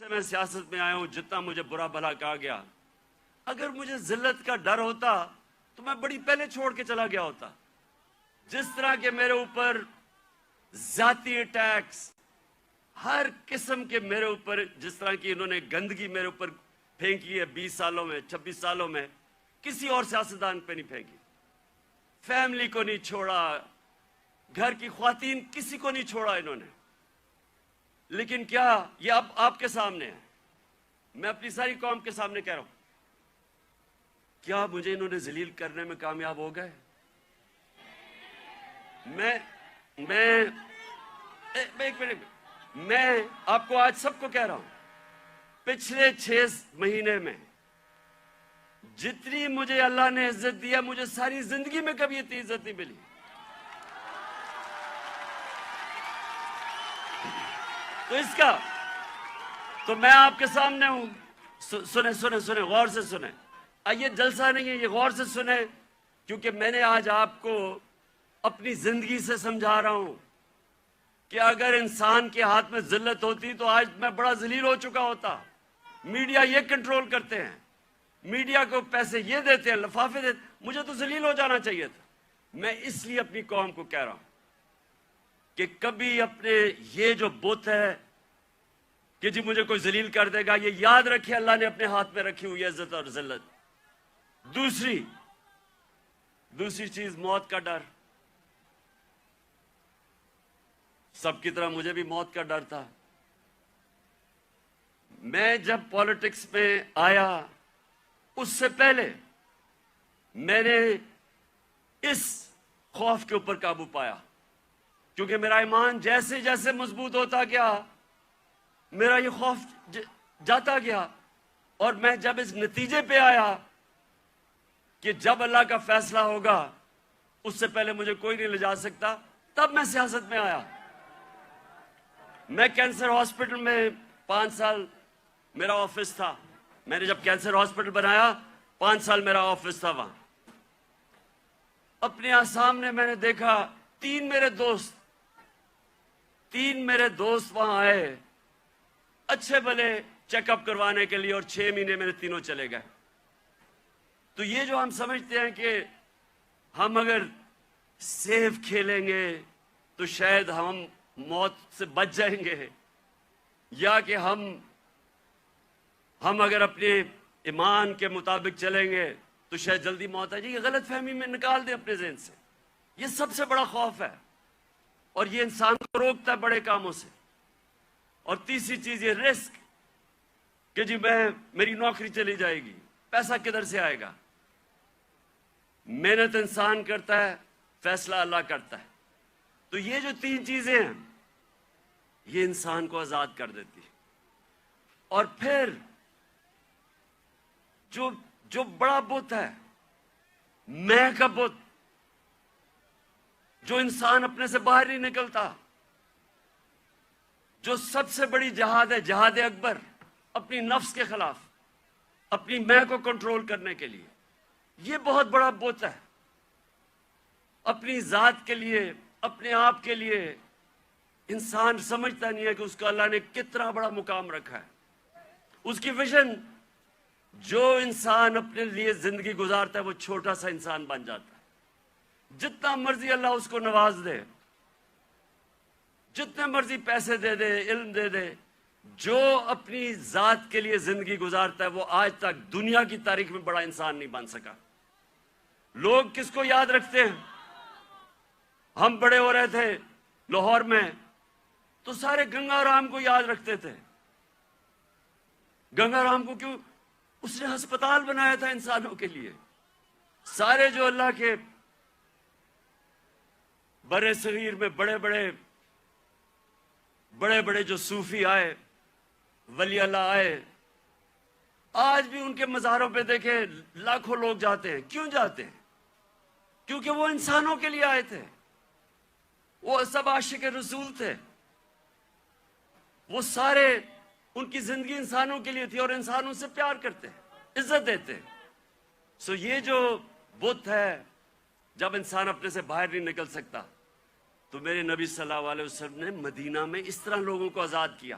سے میں سیاست میں آیا ہوں، جتنا مجھے برا بھلا کہا گیا، اگر مجھے ذلت کا ڈر ہوتا تو میں بڑی پہلے چھوڑ کے چلا گیا ہوتا. جس طرح کے میرے اوپر ذاتی اٹیکس، ہر قسم کے میرے اوپر، جس طرح کی انہوں نے گندگی میرے اوپر پھینکی ہے 20 سالوں میں، 26 سالوں میں، کسی اور سیاستدان پہ نہیں پھینکی. فیملی کو نہیں چھوڑا، گھر کی خواتین، کسی کو نہیں چھوڑا انہوں نے. لیکن کیا یہ اب آپ کے سامنے ہے، میں اپنی ساری قوم کے سامنے کہہ رہا ہوں، کیا مجھے انہوں نے ذلیل کرنے میں کامیاب ہو گئے؟ ایک منٹ، میں آپ کو آج سب کو کہہ رہا ہوں، پچھلے 6 مہینے میں جتنی مجھے اللہ نے عزت دیا، مجھے ساری زندگی میں کبھی اتنی عزت نہیں ملی. تو اس کا تو میں آپ کے سامنے ہوں. سنیں غور سے سنیں. یہ جلسہ نہیں ہے، یہ غور سے سنیں، کیونکہ میں نے آج آپ کو اپنی زندگی سے سمجھا رہا ہوں کہ اگر انسان کے ہاتھ میں ذلت ہوتی تو آج میں بڑا ذلیل ہو چکا ہوتا. میڈیا یہ کنٹرول کرتے ہیں، میڈیا کو پیسے یہ دیتے ہیں، لفافے دیتے ہیں. مجھے تو ذلیل ہو جانا چاہیے تھا. میں اس لیے اپنی قوم کو کہہ رہا ہوں کہ کبھی اپنے یہ جو بت ہے کہ جی مجھے کوئی ذلیل کر دے گا، یہ یاد رکھے اللہ نے اپنے ہاتھ میں رکھی ہوئی عزت اور ذلت. دوسری چیز، موت کا ڈر. سب کی طرح مجھے بھی موت کا ڈر تھا. میں جب پالیٹکس میں آیا، اس سے پہلے میں نے اس خوف کے اوپر قابو پایا، کیونکہ میرا ایمان جیسے جیسے مضبوط ہوتا گیا، میرا یہ خوف جاتا گیا. اور میں جب اس نتیجے پہ آیا کہ جب اللہ کا فیصلہ ہوگا اس سے پہلے مجھے کوئی نہیں لے جا سکتا، تب میں سیاست میں آیا. میں کینسر ہاسپٹل میں 5 سال میرا آفس تھا. میں نے جب کینسر ہاسپٹل بنایا، 5 سال میرا آفس تھا وہاں. اپنے سامنے میں نے دیکھا 3 میرے دوست وہاں آئے، اچھے بھلے چیک اپ کروانے کے لیے، اور 6 مہینے میرے تینوں چلے گئے. تو یہ جو ہم سمجھتے ہیں کہ ہم اگر سیف کھیلیں گے تو شاید ہم موت سے بچ جائیں گے، یا کہ ہم اگر اپنے ایمان کے مطابق چلیں گے تو شاید جلدی موت آ جائے گی، غلط فہمی میں نکال دیں اپنے ذہن سے. یہ سب سے بڑا خوف ہے، اور یہ انسان کو روکتا ہے بڑے کاموں سے. اور تیسری چیز یہ رسک، کہ جی میری نوکری چلی جائے گی، پیسہ کدھر سے آئے گا. محنت انسان کرتا ہے، فیصلہ اللہ کرتا ہے. تو یہ جو 3 چیزیں ہیں، یہ انسان کو آزاد کر دیتی. اور پھر جو بڑا بت ہے، میں کا بت، جو انسان اپنے سے باہر نہیں نکلتا، جو سب سے بڑی جہاد ہے، جہاد اکبر، اپنی نفس کے خلاف، اپنی میں کو کنٹرول کرنے کے لیے، یہ بہت بڑا بت ہے. اپنی ذات کے لیے، اپنے آپ کے لیے انسان سمجھتا نہیں ہے کہ اس کو اللہ نے کتنا بڑا مقام رکھا ہے. اس کی ویژن، جو انسان اپنے لیے زندگی گزارتا ہے وہ چھوٹا سا انسان بن جاتا ہے. جتنا مرضی اللہ اس کو نواز دے، جتنے مرضی پیسے دے دے، علم دے دے، جو اپنی ذات کے لیے زندگی گزارتا ہے وہ آج تک دنیا کی تاریخ میں بڑا انسان نہیں بن سکا. لوگ کس کو یاد رکھتے ہیں؟ ہم بڑے ہو رہے تھے لاہور میں تو سارے گنگا رام کو یاد رکھتے تھے. گنگا رام کو کیوں؟ اس نے ہسپتال بنایا تھا انسانوں کے لیے. سارے جو اللہ کے برے صغیر میں بڑے بڑے جو صوفی آئے، ولی اللہ آئے، آج بھی ان کے مزاروں پہ دیکھیں لاکھوں لوگ جاتے ہیں. کیوں جاتے ہیں؟ کیونکہ وہ انسانوں کے لیے آئے تھے. وہ سب عاشق رسول تھے. وہ سارے، ان کی زندگی انسانوں کے لیے تھی، اور انسانوں سے پیار کرتے، عزت دیتے. سو یہ جو بت ہے، جب انسان اپنے سے باہر نہیں نکل سکتا، تو میرے نبی صلی اللہ علیہ وسلم نے مدینہ میں اس طرح لوگوں کو آزاد کیا.